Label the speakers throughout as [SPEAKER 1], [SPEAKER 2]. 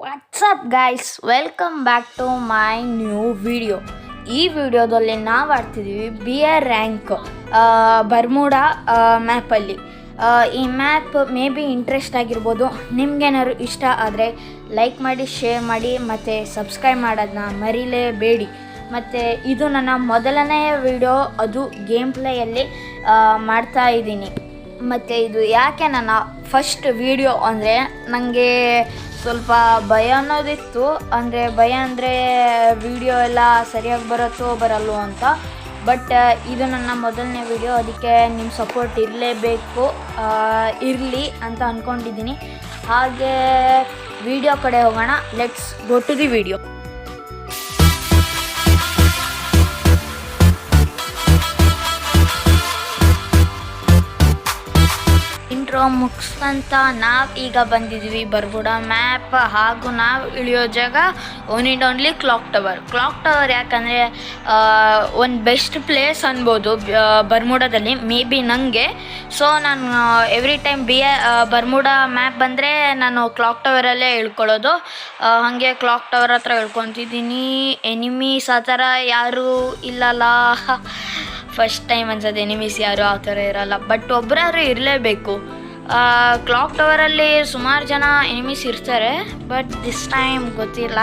[SPEAKER 1] WhatsApp guys, welcome back to my new video. ಈ ವಿಡಿಯೋದಲ್ಲಿ ನಾವು ಆಡ್ತಿದ್ದೀವಿ ಬಿಯರ್ ರ್ಯಾಂಕ್ ಬರ್ಮುಡಾ ಮ್ಯಾಪಲ್ಲಿ. ಈ ಮ್ಯಾಪ್ ಮೇ ಬಿ ಇಂಟ್ರೆಸ್ಟ್ ಆಗಿರ್ಬೋದು. ನಿಮ್ಗೇನಾದ್ರು ಇಷ್ಟ ಆದರೆ ಲೈಕ್ ಮಾಡಿ, ಶೇರ್ ಮಾಡಿ ಮತ್ತು ಸಬ್ಸ್ಕ್ರೈಬ್ ಮಾಡೋದನ್ನ ಮರಿಲೇಬೇಡಿ. ಮತ್ತು ಇದು ನನ್ನ ಮೊದಲನೆಯ ವಿಡಿಯೋ, ಅದು ಗೇಮ್ ಪ್ಲೇಯಲ್ಲಿ ಮಾಡ್ತಾ ಇದ್ದೀನಿ. ಮತ್ತು ಇದು ಯಾಕೆ ನನ್ನ ಫಸ್ಟ್ ವಿಡಿಯೋ ಅಂದರೆ ನನಗೆ ಸ್ವಲ್ಪ ಭಯ ಅನ್ನೋದಿತ್ತು. ಭಯ ಅಂದರೆ ವಿಡಿಯೋ ಎಲ್ಲ ಸರಿಯಾಗಿ ಬರಲ್ವೋ ಅಂತ. ಬಟ್ ಇದು ನನ್ನ ಮೊದಲನೇ ವಿಡಿಯೋ, ಅದಕ್ಕೆ ನಿಮ್ಮ ಸಪೋರ್ಟ್ ಇರಲಿ ಅಂತ ಅಂದ್ಕೊಂಡಿದ್ದೀನಿ. ಹಾಗೆ ವಿಡಿಯೋ ಕಡೆ ಹೋಗೋಣ. Let's go to the video. Intro ಮುಗಿಸ್ಕಂತ ನಾವು ಈಗ ಬಂದಿದ್ವಿ ಬರ್ಮುಡಾ ಮ್ಯಾಪ್. ಹಾಗೂ ನಾವು ಇಳಿಯೋ ಜಾಗ ಓನ್ಲಿ ಕ್ಲಾಕ್ ಟವರ್. ಯಾಕಂದರೆ ಒಂದು ಬೆಸ್ಟ್ ಪ್ಲೇಸ್ ಅನ್ಬೋದು ಬರ್ಮುಡಾದಲ್ಲಿ, ಮೇ ಬಿ ನನಗೆ. ಸೊ ನಾನು ಎವ್ರಿ ಟೈಮ್ ಬರ್ಮುಡಾ ಮ್ಯಾಪ್ ಬಂದರೆ ನಾನು ಕ್ಲಾಕ್ ಟವರಲ್ಲೇ ಇಳ್ಕೊಳ್ಳೋದು. ಹಾಗೆ ಕ್ಲಾಕ್ ಟವರ್ ಹತ್ರ ಇಳ್ಕೊತಿದ್ದೀನಿ. ಎನಿಮೀಸ್ ಆ ಥರ ಯಾರೂ ಇಲ್ಲಲ್ಲ. ಫಸ್ಟ್ ಟೈಮ್ ಅನ್ಸೋದು ಎನಿಮೀಸ್ ಯಾರು ಆ ಥರ ಇರೋಲ್ಲ, ಬಟ್ ಒಬ್ಬರಾದ್ರೂ ಇರಲೇಬೇಕು. ಕ್ಲಾಕ್ ಟವರಲ್ಲಿ ಸುಮಾರು ಜನ ಎನಿಮೀಸ್ ಇರ್ತಾರೆ, ಬಟ್ ದಿಸ್ ಟೈಮ್ ಗೊತ್ತಿಲ್ಲ.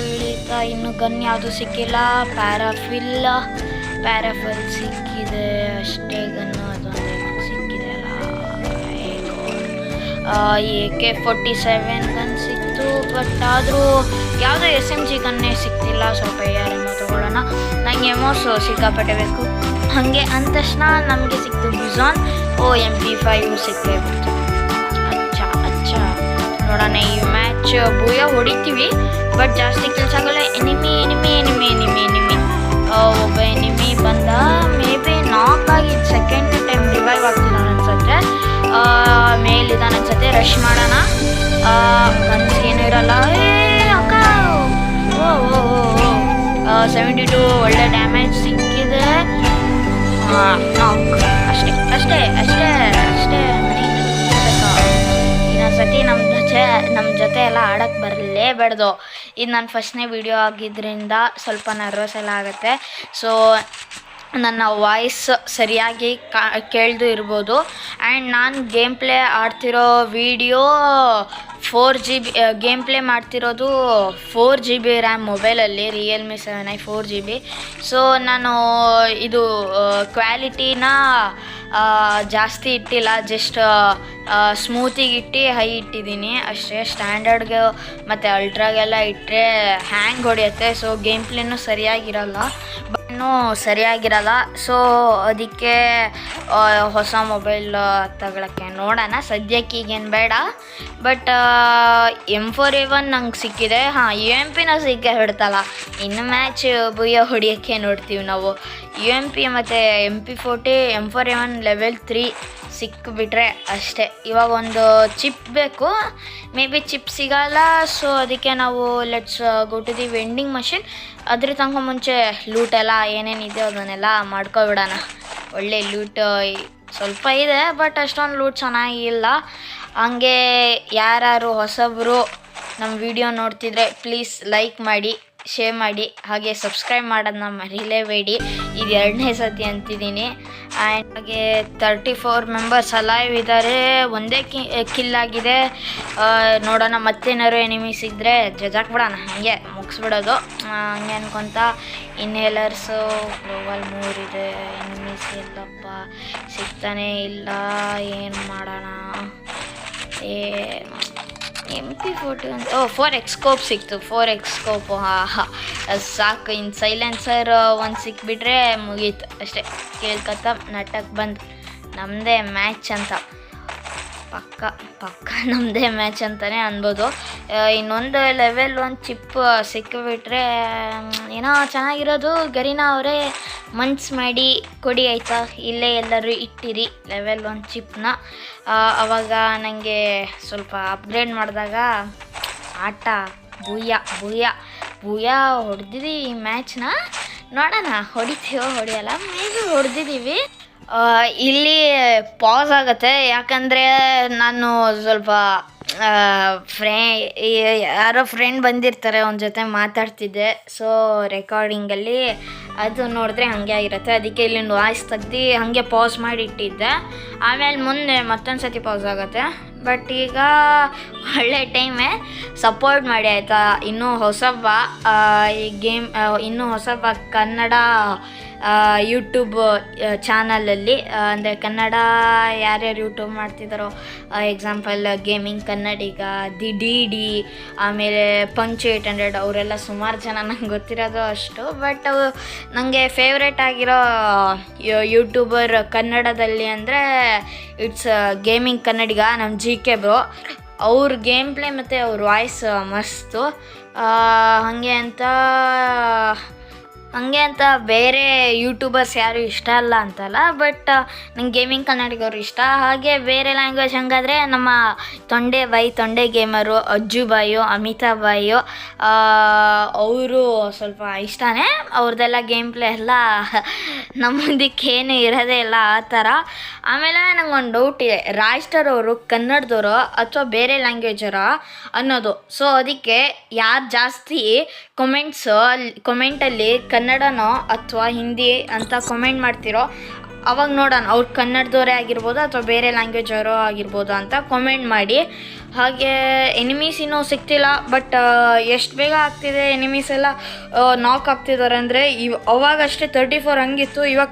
[SPEAKER 1] ಇಳಿತಾ ಇನ್ನು ಗನ್ ಯಾವುದು ಸಿಕ್ಕಿಲ್ಲ. ಪ್ಯಾರಾಫಿಲ್ ಸಿಕ್ಕಿದೆ ಅಷ್ಟೇ. ಗನ್ನು ಅದೊಂದು ಸಿಕ್ಕಿದೆ ಅಲ್ಲ. AK-47 ಗನ್ ಸಿಕ್ತು, ಬಟ್ ಆದರೂ ಯಾವುದೋ SMG ಗನ್ನೇ ಸಿಕ್ತಿಲ್ಲ. ಸ್ವಲ್ಪ AR-M ತೊಗೊಳ್ಳೋಣ. ನನಗೆ ಎಮೋಸ್ ಸಿಕ್ಕಾಪಟ್ಟೆ ಬೇಕು. ಹಾಗೆ ಅಂದ ತಕ್ಷಣ ನಮಗೆ ಸಿಕ್ತು ಬಿಝಾನ್. MP5 ಸಿಕ್ಕೇ ಬಿಡ್ತು. ಅಚ್ಚ ನೋಡೋಣ. ಈ ಮ್ಯಾಚ್ ಬೂಯ ಹೊಡಿತೀವಿ, ಬಟ್ ಜಾಸ್ತಿ ಕೆಲಸ ಆಗಲ್ಲ. ಎನಿಮಿ ಒಬ್ಬ ಎನಿಮಿ ಬಂದ. ಮೇ ಬಿ ನಾಕ್ ಆಗಿದ್ದು, ಸೆಕೆಂಡ್ ಟೈಮ್ ರಿವೈವ್ ಆಗ್ತಿದ್ದಾನೆ ಅನ್ಸುತ್ತೆ. ಮೇಲಿದ್ದಾನೆ ಅನ್ಸುತ್ತೆ. ರಶ್ ಮಾಡೋಣ. ಮನ್ಸಿಗೇನು ಇರಲ್ಲ. ಅಕ್ಕ 72 ಒಳ್ಳೆ ಡ್ಯಾಮೇಜ್ ಸಿಕ್ಕಿದೆ. ನಾಕ್ ಅಷ್ಟೇ. ಇನ್ನೊಂದ್ಸತಿ ನಮ್ಮ ಜೊತೆ ಎಲ್ಲ ಆಡೋಕ್ಕೆ ಬರಲೇಬೇಡ್ದು. ಇದು ನನ್ನ ಫಸ್ಟ್ನೇ ವಿಡಿಯೋ ಆಗಿದ್ದರಿಂದ ಸ್ವಲ್ಪ ನರ್ವಸ್ ಎಲ್ಲ ಆಗುತ್ತೆ. ಸೊ ನನ್ನ ವಾಯ್ಸ್ ಸರಿಯಾಗಿ ಕೇಳ್ದು ಇರ್ಬೋದು. ಆ್ಯಂಡ್ ನಾನು ಗೇಮ್ ಪ್ಲೇ ಆಡ್ತಿರೋ ವಿಡಿಯೋ 4GB ಗೇಮ್ ಪ್ಲೇ ಮಾಡ್ತಿರೋದು 4GB ರ್ಯಾಮ್ ಮೊಬೈಲಲ್ಲಿ, ರಿಯಲ್ಮಿ 7i 4GB. ಸೊ ನಾನು ಇದು ಕ್ವಾಲಿಟಿನ ಜಾಸ್ತಿ ಇಟ್ಟಿಲ್ಲ, ಜಸ್ಟ್ ಸ್ಮೂತಿಗೆ ಇಟ್ಟು ಹೈ ಇಟ್ಟಿದ್ದೀನಿ ಅಷ್ಟೇ. ಸ್ಟ್ಯಾಂಡರ್ಡ್ಗೆ ಮತ್ತು ಅಲ್ಟ್ರಾಗೆಲ್ಲ ಇಟ್ಟರೆ ಹ್ಯಾಂಗ್ ಹೊಡೆಯುತ್ತೆ. ಸೊ ಗೇಮ್ ಪ್ಲೇನೂ ಸರಿಯಾಗಿರಲ್ಲ. ಸೊ ಅದಕ್ಕೆ ಹೊಸ ಮೊಬೈಲ್ ತಗೊಳಕ್ಕೆ ನೋಡೋಣ. ಸದ್ಯಕ್ಕೆ ಈಗೇನು ಬೇಡ. ಬಟ್ M4A1 ನಂಗೆ ಸಿಕ್ಕಿದೆ. UMPನ ಸಿಕ್ಕೇ ಬಿಡ್ತಲ್ಲ. ಇನ್ನು ಮ್ಯಾಚ್ ಬುಯ್ಯ ಹೊಡಿಯೋಕ್ಕೆ ನೋಡ್ತೀವಿ ನಾವು. UMP ಮತ್ತು MP40 M4A1 ಲೆವೆಲ್ 3 ಸಿಕ್ಕಿಬಿಟ್ರೆ ಅಷ್ಟೇ. ಇವಾಗ ಒಂದು ಚಿಪ್ ಬೇಕು. ಮೇ ಬಿ ಚಿಪ್ ಸಿಗಲ್ಲ. ಸೊ ಅದಕ್ಕೆ ನಾವು let's go to the vending machine. ಅದ್ರ ತನಕ ಮುಂಚೆ ಲೂಟ್ ಎಲ್ಲ ಏನೇನಿದೆ ಅದನ್ನೆಲ್ಲ ಮಾಡ್ಕೊಬಿಡೋಣ. ಒಳ್ಳೆ ಲೂಟ್ ಸ್ವಲ್ಪ ಇದೆ, ಬಟ್ ಅಷ್ಟೊಂದು ಲೂಟ್ ಚೆನ್ನಾಗಿಲ್ಲ. ಹಂಗೆ ಯಾರು ಹೊಸಬರು ನಮ್ಮ ವಿಡಿಯೋ ನೋಡ್ತಿದ್ರೆ ಪ್ಲೀಸ್ ಲೈಕ್ ಮಾಡಿ, ಶೇರ್ ಮಾಡಿ, ಹಾಗೆ ಸಬ್ಸ್ಕ್ರೈಬ್ ಮಾಡೋದನ್ನ ಮರಿಲೇಬೇಡಿ. ಇದು 2ನೇ ಸತಿ ಅಂತಿದ್ದೀನಿ. ಆ್ಯಂಡ್ ಹಾಗೆ 34 ಮೆಂಬರ್ಸ್ ಅಲೈವ್ ಇದ್ದಾರೆ. ಒಂದೇ ಕಿಲ್ ಆಗಿದೆ. ನೋಡೋಣ ಮತ್ತೇನಾದ್ರು ಎನಿಮಿ ಸಿಕ್ಕಿದ್ರೆ ಜಜಾಕ್ ಬಿಡೋಣ. ಹಾಗೆ ಮುಗಿಸ್ಬಿಡೋದು. ಹಂಗೆ ಅನ್ಕೊತ ಇನ್ಹೇಲರ್ಸು ಗ್ಲೋಬಲ್ 3 ಇದೆ. ಎನಿಮೀಸ್ ಇಲ್ಲಪ್ಪ, ಸಿಗ್ತಾನೆ ಇಲ್ಲ. ಏನು ಮಾಡೋಣ? MP40 ಅಂತ 4x ಸ್ಕೋಪ್ ಸಿಕ್ತು. 4x ಸ್ಕೋಪು ಸಾಕು. ಇನ್ನು ಸೈಲೆನ್ಸರ್ ಒಂದು ಸಿಕ್ಬಿಟ್ರೆ ಮುಗೀತು ಅಷ್ಟೇ. ಕೇಳ್ಕತ್ತ ನಟಕ್ಕೆ ಬಂದು ನಮ್ಮದೇ ಮ್ಯಾಚ್ ಅಂತ ಪಕ್ಕ ನಮ್ಮದೇ ಮ್ಯಾಚ್ ಅಂತಲೇ ಅನ್ಬೋದು. ಇನ್ನೊಂದು ಲೆವೆಲ್ 1 ಚಿಪ್ ಸಿಕ್ಕಿಬಿಟ್ರೆ ಏನೋ ಚೆನ್ನಾಗಿರೋದು. ಗರೀನಾ ಅವರೇ ಮನ್ಸು ಮಾಡಿ ಕೊಡಿ ಆಯಿತಾ. ಇಲ್ಲೇ ಎಲ್ಲರೂ ಇಟ್ಟಿರಿ ಲೆವೆಲ್ 1 ಚಿಪ್ನ. ಆವಾಗ ನನಗೆ ಸ್ವಲ್ಪ ಅಪ್ಗ್ರೇಡ್ ಮಾಡಿದಾಗ ಆಟ ಬೂಯ ಹೊಡೆದಿದ್ದೀವಿ ಈ ಮ್ಯಾಚ್ನ. ನೋಡೋಣ ಹೊಡಿತೀವೋ ಹೊಡೆಯಲ್ಲ. May be ಹೊಡೆದಿದ್ದೀವಿ. ಇಲ್ಲಿ ಪಾಸ್ ಆಗುತ್ತೆ, ಯಾಕಂದರೆ ನಾನು ಸ್ವಲ್ಪ ಯಾರೋ ಫ್ರೆಂಡ್ ಬಂದಿರ್ತಾರೆ ಅವನ ಜೊತೆ ಮಾತಾಡ್ತಿದ್ದೆ. ಸೊ ರೆಕಾರ್ಡಿಂಗಲ್ಲಿ ಅದು ನೋಡಿದ್ರೆ ಹಾಗೆ ಆಗಿರುತ್ತೆ. ಅದಕ್ಕೆ ಇಲ್ಲಿಂದ ವಾಯ್ಸ್ ತೆಗ್ದು ಹಾಗೆ ಪಾಸ್ ಮಾಡಿ ಇಟ್ಟಿದ್ದೆ. ಆಮೇಲೆ ಮುಂದೆ ಮತ್ತೊಂದು ಸತಿ ಪಾಸ್ ಆಗುತ್ತೆ. ಬಟ್ ಈಗ ಒಳ್ಳೆ ಟೈಮೇ, ಸಪೋರ್ಟ್ ಮಾಡಿ ಆಯಿತಾ. ಇನ್ನೂ ಹೊಸಬ ಈ ಗೇಮ್, ಇನ್ನೂ ಹೊಸಬ ಕನ್ನಡ ಯೂಟ್ಯೂಬ್ ಚಾನಲಲ್ಲಿ, ಅಂದರೆ ಕನ್ನಡ ಯಾರ್ಯಾರು ಯೂಟ್ಯೂಬ್ ಮಾಡ್ತಿದ್ದಾರೋ, ಎಕ್ಸಾಂಪಲ್ ಗೇಮಿಂಗ್ ಕನ್ನಡಿಗ, ಡಿ ಆಮೇಲೆ ಪಂಚ್ 800 ಅವರೆಲ್ಲ ಸುಮಾರು ಜನ ನಂಗೆ ಗೊತ್ತಿರೋದು ಅಷ್ಟು. ಬಟ್ ನನಗೆ ಫೇವ್ರೇಟ್ ಆಗಿರೋ ಯೂಟ್ಯೂಬರ್ ಕನ್ನಡದಲ್ಲಿ ಅಂದರೆ ಇಟ್ಸ್ ಗೇಮಿಂಗ್ ಕನ್ನಡಿಗ, ನಮ್ಮ GK ಬ್ರೋ. ಅವ್ರ ಗೇಮ್ ಪ್ಲೇ ಮತ್ತು ಅವ್ರ ವಾಯ್ಸ್ ಮಸ್ತು. ಹಂಗೆ ಅಂತ ಬೇರೆ ಯೂಟ್ಯೂಬರ್ಸ್ ಯಾರು ಇಷ್ಟ ಅಲ್ಲ ಅಂತಲ್ಲ, ಬಟ್ ನಂಗೆ ಗೇಮಿಂಗ್ ಕನ್ನಡಿಗವ್ರು ಇಷ್ಟ. ಹಾಗೆ ಬೇರೆ ಲ್ಯಾಂಗ್ವೇಜ್ ಹಂಗಾದರೆ ನಮ್ಮ ತೊಂಡೆ ಗೇಮರು, ಅಜ್ಜು ಬಾಯು, ಅಮಿತಾ ಬಾಯು, ಅವರು ಸ್ವಲ್ಪ ಇಷ್ಟನೇ. ಅವ್ರದ್ದೆಲ್ಲ ಗೇಮ್ ಪ್ಲೇ ಎಲ್ಲ ನಮ್ಮ ಮುಂದಕ್ಕೇನು ಇರೋದೇ ಇಲ್ಲ ಆ ಥರ. ಆಮೇಲೆ ನಂಗೊಂದು ಡೌಟ್ ಇದೆ, ರಾಜ್ಸ್ಟಾರ್ ಅವರು ಕನ್ನಡದವರು ಅಥವಾ ಬೇರೆ ಲ್ಯಾಂಗ್ವೇಜರ ಅನ್ನೋದು. ಸೊ ಅದಕ್ಕೆ ಯಾರು ಜಾಸ್ತಿ ಕಮೆಂಟಲ್ಲಿ ಕನ್ನಡನೋ ಅಥವಾ ಹಿಂದಿ ಅಂತ ಕಮೆಂಟ್ ಮಾಡ್ತಿರೋ ಅವಾಗ ನೋಡೋಣ ಅವ್ರು ಕನ್ನಡದವರೇ ಆಗಿರ್ಬೋದು ಅಥವಾ ಬೇರೆ ಲ್ಯಾಂಗ್ವೇಜ್ ಅವರೋ ಆಗಿರ್ಬೋದು ಅಂತ ಕಮೆಂಟ್ ಮಾಡಿ. ಹಾಗೆ ಎನಿಮೀಸ್ ಇನ್ನೂ ಸಿಗ್ತಿಲ್ಲ, ಬಟ್ ಎಷ್ಟು ಬೇಗ ಆಗ್ತಿದೆ ಎನಿಮೀಸ್ ಎಲ್ಲ ನಾಕ್ ಆಗ್ತಿದ್ದಾರೆ ಅಂದರೆ ಅವಾಗಷ್ಟೇ 34 ಹಂಗಿತ್ತು, ಇವಾಗ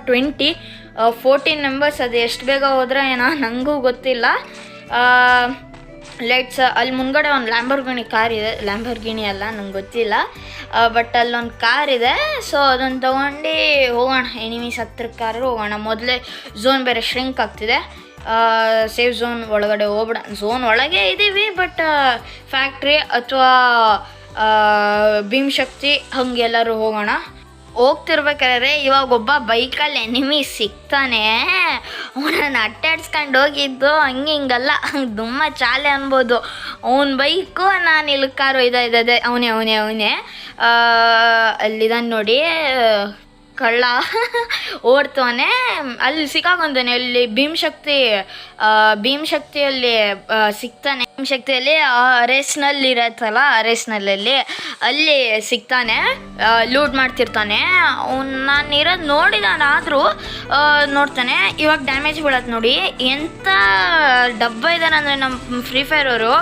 [SPEAKER 1] 14 ಮೆಂಬರ್ಸ್. ಅದು ಎಷ್ಟು ಬೇಗ ಹೋದ್ರೆ ಏನೋ ನನಗೂ ಗೊತ್ತಿಲ್ಲ. ಅಲ್ಲಿ ಮುಂದ್ಗಡೆ ಒಂದು ಲ್ಯಾಂಬರ್ಗಿನಿ ಕಾರ್ ಇದೆ, ಲ್ಯಾಂಬರ್ಗಿನಿ ಅಲ್ಲ ನಂಗೆ ಗೊತ್ತಿಲ್ಲ, ಬಟ್ ಅಲ್ಲೊಂದು ಕಾರ್ ಇದೆ. ಸೊ ಅದನ್ನು ತೊಗೊಂಡು ಹೋಗೋಣ, ಎನಿಮೀಸ್ ಹತ್ರಕ್ಕಾದ್ರೂ ಹೋಗೋಣ. ಮೊದಲೇ ಝೋನ್ ಬೇರೆ ಶ್ರಿಂಕ್ ಆಗ್ತಿದೆ, ಸೇಫ್ ಝೋನ್ ಒಳಗಡೆ ಹೋಗ್ಬಿಡ. ಝೋನ್ ಒಳಗೆ ಇದ್ದೀವಿ, ಬಟ್ ಫ್ಯಾಕ್ಟ್ರಿ ಅಥವಾ ಭೀಮಶಕ್ತಿ ಹಂಗೆಲ್ಲರೂ ಹೋಗೋಣ. ಹೋಗ್ತಿರ್ಬೇಕಾದ್ರೆ ಇವಾಗ ಒಬ್ಬ ಬೈಕಲ್ಲಿ ಎನಿಮಿ ಸಿಗ್ತಾನೆ, ಅವನನ್ನು ಅಟ್ಟಾಡ್ಸ್ಕೊಂಡು ಹೋಗಿದ್ದು ಹಿಂಗಲ್ಲ, ತುಂಬ ಚಾಲೆ ಅನ್ಬೋದು. ಅವನ ಬೈಕು, ನಾನು ಇಲ್ಲಿ ಕಾರು ಇದ್ದೆ, ಅವನೇ ಅಲ್ಲಿದ್ದಾನೆ ನೋಡಿ ಕಳ್ಳ, ಓಡ್ತವನೆ. ಅಲ್ಲಿ ಸಿಕ್ಕಾಕೊಂತಾನೆ, ಅಲ್ಲಿ ಭೀಮಶಕ್ತಿಯಲ್ಲಿ ಸಿಗ್ತಾನೆ. ಭೀಮಶಕ್ತಿಯಲ್ಲಿ ರೇಸ್ನಲ್ಲಿ ಇರತ್ತಲ್ಲ, ರೇಸ್ನಲ್ಲಿ ಅಲ್ಲಿ ಸಿಗ್ತಾನೆ, ಲೂಟ್ ಮಾಡ್ತಿರ್ತಾನೆ. ನಾನು ಇರೋದು ನೋಡಿದಾನಾದರೂ ನೋಡ್ತಾನೆ. ಇವಾಗ ಡ್ಯಾಮೇಜ್ ಬೀಳತ್ತೆ ನೋಡಿ, ಎಂಥ ಡಬ್ಬ ಇದ್ದಾನೆ ಅಂದರೆ ನಮ್ಮ ಫ್ರೀ ಫೈರ್ ಅವರು.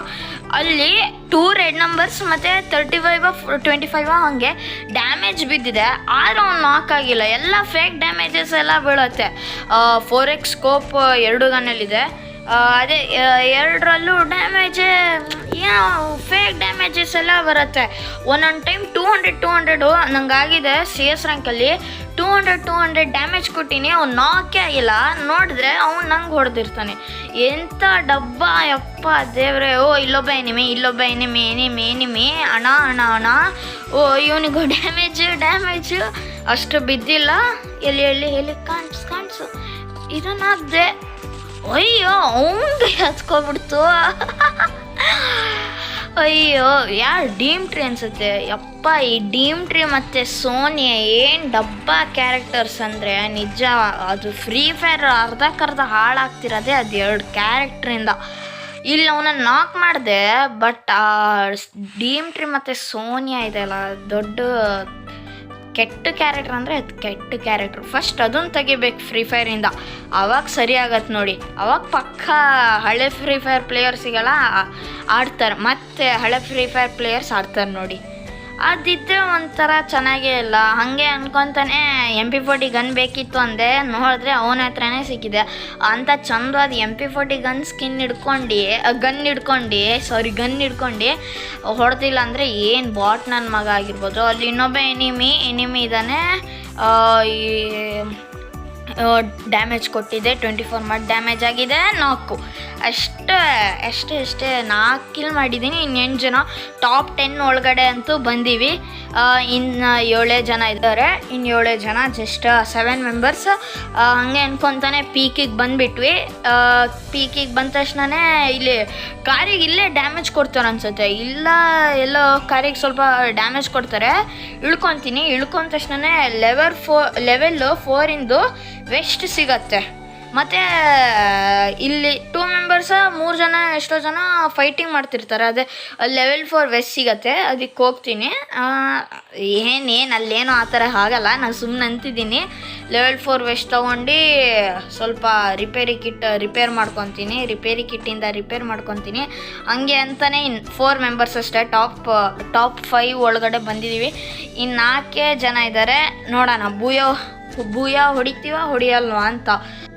[SPEAKER 1] ಅಲ್ಲಿ 2 ರೆಡ್ ನಂಬರ್ಸ್ ಮತ್ತು 35 ಹಾಗೆ ಡ್ಯಾಮೇಜ್ ಬಿದ್ದಿದೆ, ಆದರೂ ಅವ್ನು ನಾಕ್ ಆಗಿಲ್ಲ. ಎಲ್ಲ ಫೇಕ್ ಡ್ಯಾಮೇಜಸ್ ಎಲ್ಲ ಬೀಳುತ್ತೆ. 4x ಸ್ಕೋಪ್ 2 ಗನ್ನಲ್ಲಿದೆ, ಅದೇ 2ರಲ್ಲೂ ಡ್ಯಾಮೇಜ್ ಏನೋ ಫೇಕ್ ಡ್ಯಾಮೇಜಸ್ ಎಲ್ಲ ಬರುತ್ತೆ. ಒಂದೊಂದು ಟೈಮ್ 200 ನಂಗಾಗಿದೆ CS ರ್ಯಾಂಕಲ್ಲಿ. 200 ಡ್ಯಾಮೇಜ್ ಕೊಟ್ಟಿನಿ, ಅವ್ನು ನಾಕೇ ಆಗಿಲ್ಲ. ನೋಡಿದ್ರೆ ಅವ್ನು ನಂಗೆ ಹೊಡೆದಿರ್ತಾನೆ. ಎಂಥ ಡಬ್ಬ ಯಪ್ಪ ದೇವ್ರೆ. ಓ ಇಲ್ಲೊಬ್ಬ ಎನಿಮಿ ಅಣ್ಣ. ಓ ಇವನಿಗೂ ಡ್ಯಾಮೇಜ್ ಅಷ್ಟು ಬಿದ್ದಿಲ್ಲ. ಎಲ್ಲಿ ಕಾಣಿಸು ಇದನ್ನಾಗ್ದೆ. ಅಯ್ಯೋ ಅವನಿಗೆ ಹಚ್ಕೊಬಿಡ್ತು. ಅಯ್ಯೋ ಯಾರು ಡೀಮ್ ಟ್ರೀ ಅನ್ಸುತ್ತೆ. ಯಪ್ಪ ಈ ಡೀಮ್ ಟ್ರೀ ಮತ್ತು ಸೋನಿಯಾ ಏನು ಡಬ್ಬ ಕ್ಯಾರೆಕ್ಟರ್ಸ್ ಅಂದರೆ ನಿಜ. ಅದು ಫ್ರೀ ಫೈರ್ ಅರ್ಧಕ್ಕರ್ಧ ಹಾಳಾಗ್ತಿರೋದೇ ಅದು 2 ಕ್ಯಾರೆಕ್ಟ್ರಿಂದ. ಇಲ್ಲಿ ಅವನನ್ನು ನಾಕ್ ಮಾಡಿದೆ, ಬಟ್ ಡೀಮ್ ಟ್ರೀ ಮತ್ತು ಸೋನಿಯಾ ಇದೆಯಲ್ಲ ದೊಡ್ಡ ಕೆಟ್ಟ ಕ್ಯಾರೆಕ್ಟರ್ ಅಂದರೆ ಅದು ಕೆಟ್ಟ ಕ್ಯಾರೆಕ್ಟ್ರು. ಫಸ್ಟ್ ಅದನ್ನು ತೆಗಿಬೇಕು ಫ್ರೀ ಫೈರಿಂದ, ಆವಾಗ ಸರಿ ಆಗತ್ತೆ ನೋಡಿ. ಅವಾಗ ಪಕ್ಕ ಹಳೆ ಫ್ರೀ ಫೈರ್ ಪ್ಲೇಯರ್ಸಿಗೆಲ್ಲ ಆಡ್ತಾರೆ, ಮತ್ತು ಹಳೆ ಫ್ರೀ ಫೈರ್ ಪ್ಲೇಯರ್ಸ್ ಆಡ್ತಾರೆ ನೋಡಿ. ಅದಿದ್ದರೆ ಒಂಥರ ಚೆನ್ನಾಗೇ ಇಲ್ಲ. ಹಾಗೆ ಅನ್ಕೊತಾನೆ MP40 ಗನ್ ಬೇಕಿತ್ತು ಅಂದೆ, ನೋಡಿದ್ರೆ ಅವನ ಹತ್ರನೇ ಸಿಕ್ಕಿದೆ. ಅಂಥ ಚಂದವಾದ MP40 ಗನ್ ಗನ್ ಹಿಡ್ಕೊಂಡು ಹೊಡೆದಿಲ್ಲ ಅಂದರೆ ಏನು ಬಾಟ್ ನನ್ನ ಮಗ ಆಗಿರ್ಬೋದು. ಅಲ್ಲಿ ಇನ್ನೊಬ್ಬ ಎನಿಮಿ ಇದ್ದಾನೆ, ಡ್ಯಾಮೇಜ್ ಕೊಟ್ಟಿದೆ, 24 ಮಾಡಿ ಡ್ಯಾಮೇಜ್ ಆಗಿದೆ, 4 ಅಷ್ಟೇ 4 ಕಿಲ್ ಮಾಡಿದ್ದೀನಿ. ಇನ್ನು 8 ಜನ ಟಾಪ್ 10 ಒಳಗಡೆ ಅಂತೂ ಬಂದೀವಿ. ಇನ್ನು 7 ಜನ ಇದ್ದಾರೆ, ಇನ್ನು 7 ಜನ ಜಸ್ಟ್ 7 ಮೆಂಬರ್ಸ್. ಹಾಗೆ ಅನ್ಕೊತಾನೆ ಪೀಕಿಗೆ ಬಂದುಬಿಟ್ವಿ. ಪೀಕಿಗೆ ಬಂದ ತಕ್ಷಣವೇ ಇಲ್ಲಿ ಕಾರಿಗೆ ಇಲ್ಲೇ ಡ್ಯಾಮೇಜ್ ಕೊಡ್ತಾರೆ ಅನ್ಸುತ್ತೆ. ಎಲ್ಲೋ ಕಾರಿಗೆ ಸ್ವಲ್ಪ ಡ್ಯಾಮೇಜ್ ಕೊಡ್ತಾರೆ. ಇಳ್ಕೊತೀನಿ, ಇಳ್ಕೊಂಡ ತಕ್ಷಣವೇ ಲೆವೆಲ್ 4 ವೆಸ್ಟ್ ಸಿಗತ್ತೆ. ಮತ್ತು ಇಲ್ಲಿ 2 ಮೆಂಬರ್ಸ 3 ಜನ ಎಷ್ಟೋ ಜನ ಫೈಟಿಂಗ್ ಮಾಡ್ತಿರ್ತಾರೆ. ಅದೇ ಲೆವೆಲ್ 4 ವೆಸ್ಟ್ ಸಿಗತ್ತೆ, ಅದಕ್ಕೆ ಹೋಗ್ತೀನಿ. ಅಲ್ಲೇನೋ ಆ ಥರ ಆಗಲ್ಲ, ನಾನು ಸುಮ್ಮನೆ ಅಂತಿದ್ದೀನಿ. ಲೆವೆಲ್ 4 ವೆಸ್ಟ್ ತೊಗೊಂಡು ಸ್ವಲ್ಪ ರಿಪೇರ್ ಮಾಡ್ಕೊತೀನಿ. ರಿಪೇರಿ ಕಿಟ್ಟಿಂದ ರಿಪೇರ್ ಮಾಡ್ಕೊತೀನಿ. ಹಂಗೆ ಅಂತಲೇ 4 ಮೆಂಬರ್ಸ್ ಅಷ್ಟೇ. ಟಾಪ್ 5 ಒಳಗಡೆ ಬಂದಿದ್ದೀವಿ. ಇನ್ನು 4 ಜನ ಇದ್ದಾರೆ. ನೋಡೋಣ ಭೂಯ ಹೊಡಿಯಲ್ವಾ ಅಂತ.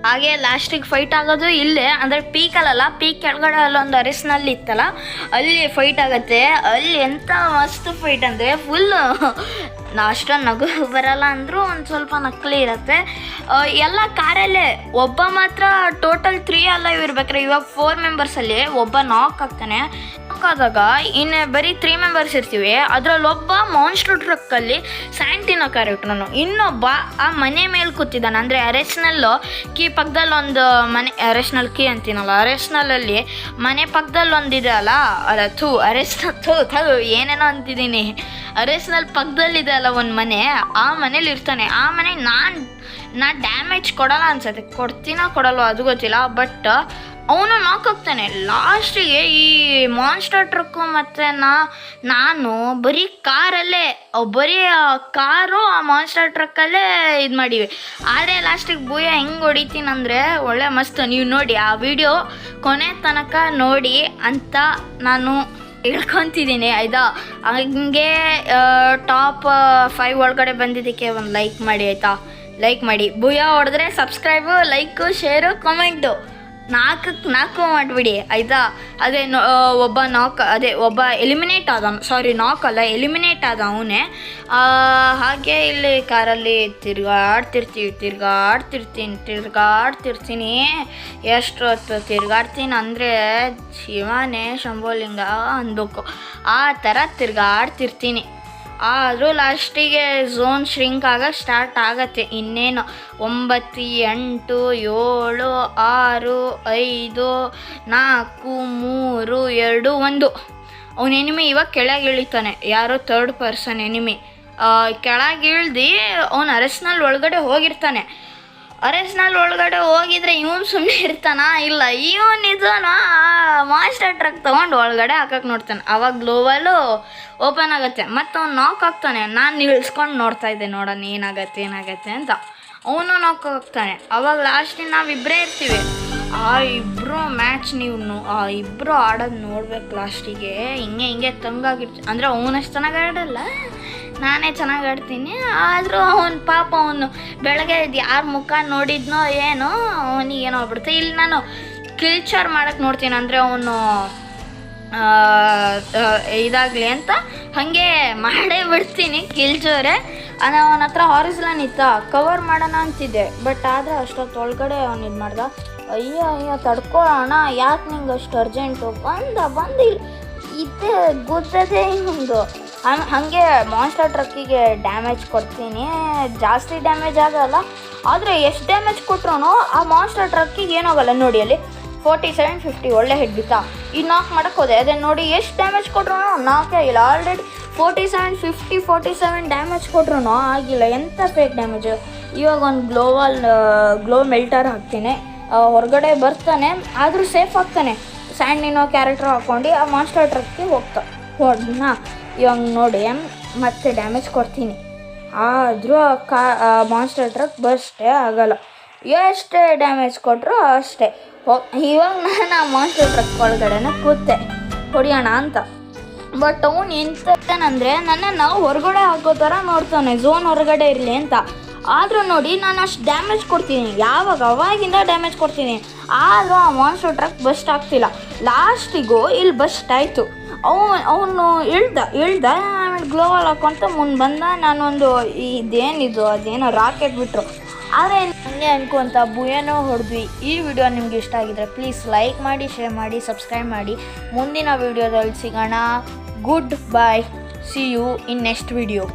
[SPEAKER 1] ಹಾಗೆ ಲಾಸ್ಟಿಗೆ ಫೈಟ್ ಆಗೋದು ಇಲ್ಲೇ, ಅಂದರೆ ಪೀಕಲ್ಲ, ಪೀಕ್ ಕೆಳಗಡೆ ಅಲ್ಲೊಂದು ಅರಸ್ನಲ್ಲಿ ಇತ್ತಲ್ಲ, ಅಲ್ಲಿ ಫೈಟ್ ಆಗುತ್ತೆ. ಅಲ್ಲಿ ಎಂಥ ಮಸ್ತ್ ಫೈಟ್ ಅಂದರೆ ಫುಲ್ಲು ಅಷ್ಟೊಂದು ನಗು ಬರಲ್ಲ ಅಂದರೂ ಒಂದು ಸ್ವಲ್ಪ ನಕಲಿ ಇರುತ್ತೆ. ಎಲ್ಲ ಕಾರಲ್ಲೇ ಒಬ್ಬ ಮಾತ್ರ ಟೋಟಲ್ 3 ಅಲ್ಲ ಇರ್ಬೇಕಾರೆ. ಇವಾಗ 4 ಮೆಂಬರ್ಸಲ್ಲಿ ಒಬ್ಬ ನಾಕ್ ಆಗ್ತಾನೆ. ನಾಕ್ ಆದಾಗ ಇನ್ನು ಬರೀ 3 ಮೆಂಬರ್ಸ್ ಇರ್ತೀವಿ. ಅದರಲ್ಲೊಬ್ಬ ಮಾನ್ಸ್ಟರ್ ಟ್ರಕ್ಕಲ್ಲಿ ಸ್ಯಾಂಟಿನೋ ಕ್ಯಾರೆಕ್ಟ್ರನು, ಇನ್ನೊಬ್ಬ ಆ ಮನೆ ಮೇಲೆ ಕೂತಿದ್ದಾನೆ. ಅಂದರೆ ಅರೆಸ್ನಲ್ಲು ಕೀ ಪಕ್ಕದಲ್ಲಿ ಒಂದು ಮನೆ, ಅರೆಸ್ನಲ್ ಕೀ ಅಂತೀನಲ್ಲ, ಅರೆಸ್ನಲ್ಲಲ್ಲಿ ಮನೆ ಪಕ್ಕದಲ್ಲಿ ಒಂದಿದೆ ಅಲ್ಲ, ಏನೇನೋ ಅಂತಿದ್ದೀನಿ. ಅರೆಸ್ನಲ್ಲಿ ಪಕ್ಕದಲ್ಲಿದೆ ಅಲ್ಲ ಒಂದು ಮನೆ, ಆ ಮನೇಲಿ ಇರ್ತಾನೆ. ಆ ಮನೆಗೆ ನಾನು ಡ್ಯಾಮೇಜ್ ಕೊಡಲ್ಲ ಅನ್ಸತ್ತೆ, ಕೊಡಲ್ವ ಅದು ಗೊತ್ತಿಲ್ಲ. ಬಟ್ ಅವನು ನಾಕ್ ಹೋಗ್ತಾನೆ ಲಾಸ್ಟಿಗೆ. ಈ ಮಾನ್ಸ್ಟರ್ ಟ್ರಕ್ಕು ಮತ್ತು ನಾನು ಬರೀ ಕಾರು ಆ ಮಾನ್ಸ್ಟರ್ ಟ್ರಕ್ಕಲ್ಲೇ ಇದು ಮಾಡೀವಿ. ಆದರೆ ಲಾಸ್ಟಿಗೆ ಭೂಯ ಹೆಂಗೆ ಹೊಡಿತೀನಂದರೆ ಒಳ್ಳೆ ಮಸ್ತ್. ನೀವು ನೋಡಿ ಆ ವಿಡಿಯೋ ಕೊನೆ ತನಕ ನೋಡಿ ಅಂತ ನಾನು ಹೇಳ್ಕೊತಿದ್ದೀನಿ ಆಯಿತಾ. ಹಂಗೆ ಟಾಪ್ 5 ಒಳಗಡೆ ಬಂದಿದ್ದಕ್ಕೆ ಒಂದು ಲೈಕ್ ಮಾಡಿ ಆಯಿತಾ. ಲೈಕ್ ಮಾಡಿ, ಭೂಯ ಹೊಡೆದ್ರೆ ಸಬ್ಸ್ಕ್ರೈಬು, ಲೈಕು, ಶೇರು, ಕಮೆಂಟು 4 ಮಾಡಿಬಿಡಿ ಆಯಿತಾ. ಒಬ್ಬ ಎಲಿಮಿನೇಟ್ ಆದ, ನಾಕ್ ಅಲ್ಲ ಎಲಿಮಿನೇಟ್ ಆದ ಅವನೇ. ಹಾಗೆ ಇಲ್ಲಿ ಕಾರಲ್ಲಿ ತಿರ್ಗಾಡ್ತಿರ್ತೀನಿ. ಎಷ್ಟು ಹೊತ್ತು ತಿರ್ಗಾಡ್ತೀನಿ ಅಂದರೆ ಶಿವನೇ ಶಂಭೋಲಿಂಗ ಅನ್ಬೇಕು, ಆ ಥರ ತಿರ್ಗಾಡ್ತಿರ್ತೀನಿ. ಆದರೂ ಲಾಸ್ಟಿಗೆ ಝೋನ್ ಶ್ರಿಂಕ್ ಆಗಕ್ಕೆ ಸ್ಟಾರ್ಟ್ ಆಗತ್ತೆ. ಇನ್ನೇನು 9, 8, 7, 6, 5, 4, 3, 2, 1. ಅವನ ಎನಿಮಿ ಇವಾಗ ಕೆಳಗೆ ಇಳಿತಾನೆ. ಯಾರೋ 3rd ಪರ್ಸನ್ ಎನಿಮಿ ಕೆಳಗೆ ಇಳ್ದು ಅವನು ಅರೆಸ್ನಲ್ಲಿ ಒಳಗಡೆ ಹೋಗಿರ್ತಾನೆ. ಅರೆಸ್ನಲ್ಲಿ ಒಳಗಡೆ ಹೋಗಿದ್ರೆ ಇವನು ಸುಮ್ಮನೆ ಇರ್ತಾನ? ಇಲ್ಲ, ಇವನಿದನು ಮಾಸ್ಟರ್ ಟ್ರಕ್ ತೊಗೊಂಡು ಒಳಗಡೆ ಹಾಕಕ್ಕೆ ನೋಡ್ತಾನೆ. ಆವಾಗ ಗ್ಲೋವಲು ಓಪನ್ ಆಗುತ್ತೆ, ಮತ್ತು ಅವ್ನು ನಾಕ್ ಆಗ್ತಾನೆ. ನಾನು ನಿಲ್ಸ್ಕೊಂಡು ನೋಡ್ತಾ ಇದ್ದೆ, ನೋಡೋಣ ಏನಾಗತ್ತೆ ಅಂತ. ಅವನು ನಾಕ್ ಆಗ್ತಾನೆ. ಆವಾಗ ಲಾಸ್ಟಿಗೆ ನಾವಿಬ್ಬರೇ ಇರ್ತೀವಿ. ಆ ಇಬ್ಬರು ಮ್ಯಾಚ್ ಆ ಇಬ್ಬರು ಆಡೋದು ನೋಡ್ಬೇಕು. ಲಾಸ್ಟಿಗೆ ಹಿಂಗೆ ತಂಗಾಗಿರ್ತೀವಿ. ಅಂದರೆ ಅವನಷ್ಟು ಚೆನ್ನಾಗಿ ಆಡಲ್ಲ, ನಾನೇ ಚೆನ್ನಾಗಿ ಆಡ್ತೀನಿ. ಆದರೂ ಅವನು ಬೆಳಗ್ಗೆ ಯಾರ ಮುಖ ನೋಡಿದ್ನೋ ಏನೋ ಅವನಿಗೇನೋ ಆಗ್ಬಿಡುತ್ತೆ. ಇಲ್ಲಿ ನಾನು ಕಿಲ್ಚರ್ ಮಾಡೋಕ್ಕೆ ನೋಡ್ತೀನಿ, ಅಂದರೆ ಅವನು ಇದಾಗಲಿ ಅಂತ ಹಾಗೆ ಮಾಡೇ ಬಿಡ್ತೀನಿ ಕಿಲ್ಚೋರೆ. ಅವನ ಹತ್ರ ಹಾರಿಸ್ಲಾನ್ ಇತ್ತ, ಕವರ್ ಮಾಡೋಣ ಅಂತಿದ್ದೆ. ಬಟ್ ಆದರೆ ಅಷ್ಟೊತ್ತು ಒಳಗಡೆ ಅವನು ಇದು ಮಾಡ್ದ. ಅಯ್ಯೋ ತಡ್ಕೊಳ್ಳೋಣ, ಯಾಕೆ ನಿಂಗೆ ಅಷ್ಟು ಅರ್ಜೆಂಟು? ಬಂದು ಇದ್ದೇ ಗೊತ್ತದೇ ಇನ್ನೊಂದು. ಹಾಗೆ ಮಾನ್ಸ್ಟರ್ ಟ್ರಕ್ಕಿಗೆ ಡ್ಯಾಮೇಜ್ ಕೊಡ್ತೀನಿ. ಜಾಸ್ತಿ ಡ್ಯಾಮೇಜ್ ಆಗಲ್ಲ, ಆದರೆ ಎಷ್ಟು ಡ್ಯಾಮೇಜ್ ಕೊಟ್ರು ಆ ಮಾನ್ಸ್ಟರ್ ಟ್ರಕ್ಕಿಗೆ ಏನಾಗಲ್ಲ. ನೋಡಿ ಅಲ್ಲಿ 47, 50 ಒಳ್ಳೆ ಹೆಡ್ ಬಿತ್ತಾ. ಈ ನಾಕ್ ಮಾಡೋಕ್ಕೆ ಹೋದೆ, ಅದೇ ನೋಡಿ ಎಷ್ಟು ಡ್ಯಾಮೇಜ್ ಕೊಟ್ರು ನಾಕೇ ಆಗಿಲ್ಲ. ಆಲ್ರೆಡಿ 47, 50, 47 ಡ್ಯಾಮೇಜ್ ಕೊಟ್ರು ಆಗಿಲ್ಲ. ಎಂಥ ಫೇಕ್ ಡ್ಯಾಮೇಜು. ಇವಾಗ ಒಂದು ಗ್ಲೋ ಮೆಲ್ಟರ್ ಹಾಕ್ತೀನಿ. ಹೊರಗಡೆ ಬರ್ತಾನೆ, ಆದರೂ ಸೇಫ್ ಆಗ್ತಾನೆ. ಸ್ಯಾಂಡಿನೋ ಕ್ಯಾರೆಕ್ಟರ್ ಹಾಕ್ಕೊಂಡು ಆ ಮಾನ್ಸ್ಟರ್ ಟ್ರಕ್ಕಿಗೆ ಹೊಡ್ನ. ಇವಾಗ ನೋಡಿ ಮತ್ತೆ ಡ್ಯಾಮೇಜ್ ಕೊಡ್ತೀನಿ. ಆದರೂ ಮಾನ್ಸ್ಟರ್ ಟ್ರಕ್ ಬರ್ಸ್ಟೇ ಆಗಲ್ಲ. ಎಷ್ಟೇ ಡ್ಯಾಮೇಜ್ ಕೊಟ್ಟರು ಅಷ್ಟೇ. ಇವಾಗ ನಾನು ಆ ಮಾನ್ಸ್ಟರ್ ಟ್ರಕ್ ಒಳಗಡೆನೆ ಕೂತೆ ಹೊಡಿಯೋಣ ಅಂತ. ಬಟ್ ಅವನು ಎಂತಂದರೆ ನನ್ನನ್ನು ಹೊರಗಡೆ ಹಾಕೋ ಥರ ನೋಡ್ತಾನೆ, ಝೋನ್ ಹೊರಗಡೆ ಇರಲಿ ಅಂತ. ಆದರೂ ನೋಡಿ ನಾನು ಅಷ್ಟು ಡ್ಯಾಮೇಜ್ ಕೊಡ್ತೀನಿ, ಅವಾಗಿಂದ ಡ್ಯಾಮೇಜ್ ಕೊಡ್ತೀನಿ. ಆದರೂ ಆ ಮಾನ್ಸ್ಟರ್ ಟ್ರಕ್ ಬಸ್ಟ್ ಆಗ್ತಿಲ್ಲ. ಲಾಸ್ಟಿಗೂ ಇಲ್ಲಿ ಬಸ್ಟ್ ಆಯಿತು. ಅವನು ಇಳ್ದ ಆಮೇಲೆ ಗ್ಲೋವಲ್ ಹಾಕೊಂತ ಮುಂದೆ ಬಂದ. ನಾನೊಂದು ಅದೇನೋ ರಾಕೆಟ್ ಬಿಟ್ಟರು. ಆದರೆ ಹಂಗೆ ಅನ್ಕೊಂತ ಭೂಯನೋ ಹೊಡೆದ್ವಿ. ಈ ವಿಡಿಯೋ ನಿಮ್ಗೆ ಇಷ್ಟ ಆಗಿದ್ರೆ ಪ್ಲೀಸ್ ಲೈಕ್ ಮಾಡಿ, ಶೇರ್ ಮಾಡಿ, ಸಬ್ಸ್ಕ್ರೈಬ್ ಮಾಡಿ. ಮುಂದಿನ ವಿಡಿಯೋದಲ್ಲಿ ಸಿಗೋಣ. Good bye, see you in next video.